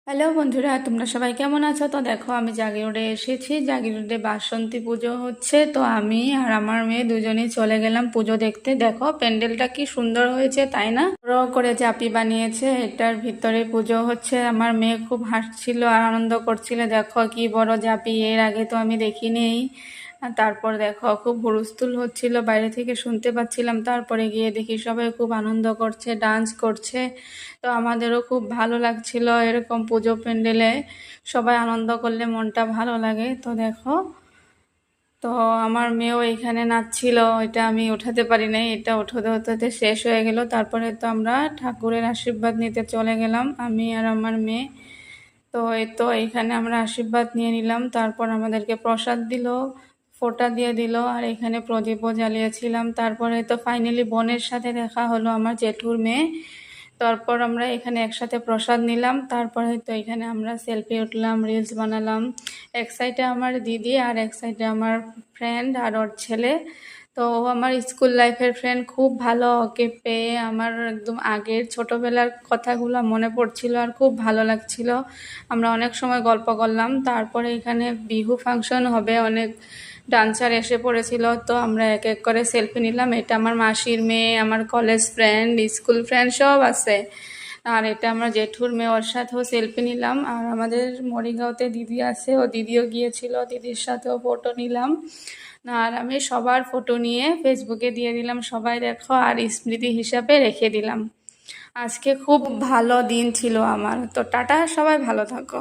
Hello বন্ধুরা, তোমরা সবাই কেমন আছো? তো দেখো, আমি জাগিরোডে এসেছি। জাগিরোডে বাসন্তী পুজো হচ্ছে, তো আমি আর আমার মেয়ে দুজনেই চলে গেলাম পুজো দেখতে। দেখো প্যান্ডেলটা কি সুন্দর হয়েছে, তাই না? বড় করে জাপি বানিয়েছে, এটার ভিতরে পুজো হচ্ছে। আমার মেয়ে খুব হাসছিল আর আনন্দ করছিল। দেখো কি বড় জাপি, এর আগে তো আমি দেখিনি। আর তারপর দেখো খুব হুলস্থুল হচ্ছিল, বাইরে থেকে শুনতে পাচ্ছিলাম। তারপরে গিয়ে দেখি সবাই খুব আনন্দ করছে, ডান্স করছে। তো আমাদেরও খুব ভালো লাগছিল। এরকম পুজো প্যান্ডেলে সবাই আনন্দ করলে মনটা ভালো লাগে। তো দেখো, তো আমার মেয়েও এখানে নাচছিল, এটা আমি ওঠাতে পারি নাই, এটা ওঠাতে ওঠাতে শেষ হয়ে গেল। তারপরে তো আমরা ঠাকুরের আশীর্বাদ নিতে চলে গেলাম, আমি আর আমার মেয়ে। তো এই তো এখানে আমরা আশীর্বাদ নিয়ে নিলাম। তারপর আমাদেরকে প্রসাদ দিল, ফোঁটা দিয়ে দিল, আর এখানে প্রদীপও জ্বালিয়েছিলাম। তারপরে তো ফাইনালি বোনের সাথে দেখা হলো, আমার জেঠুর মেয়ে। তারপর আমরা এখানে একসাথে প্রসাদ নিলাম। তারপরে তো এখানে আমরা সেলফি উঠলাম, রিলস বানালাম। এক সাইডে আমার দিদি আর এক সাইডে আমার ফ্রেন্ড আর ওর ছেলে। তো ও আমার স্কুল লাইফের ফ্রেন্ড, খুব ভালো। ওকে পেয়ে আমার একদম আগের ছোটোবেলার কথাগুলো মনে পড়ছিল আর খুব ভালো লাগছিল। আমরা অনেক সময় গল্প করলাম। তারপরে এখানে বিহু ফাংশন হবে, অনেক ডান্সার এসে পড়েছিল। তো আমরা এক এক করে সেলফি নিলাম। এটা আমার মাসির মেয়ে, আমার কলেজ ফ্রেন্ড, স্কুল ফ্রেন্ড সব আছে। আর এটা আমার জেঠুর মেয়ে, ওর সাথেও সেলফি নিলাম। আর আমাদের মরিগাঁওতে দিদি আছে, ও দিদিও গিয়েছিল, দিদির সাথেও ফটো নিলাম। আর আমি সবার ফটো নিয়ে ফেসবুকে দিয়ে দিলাম, সবাই দেখো, আর স্মৃতি হিসাবে রেখে দিলাম। আজকে খুব ভালো দিন ছিল আমার। তো টাটা, সবাই ভালো থাকো।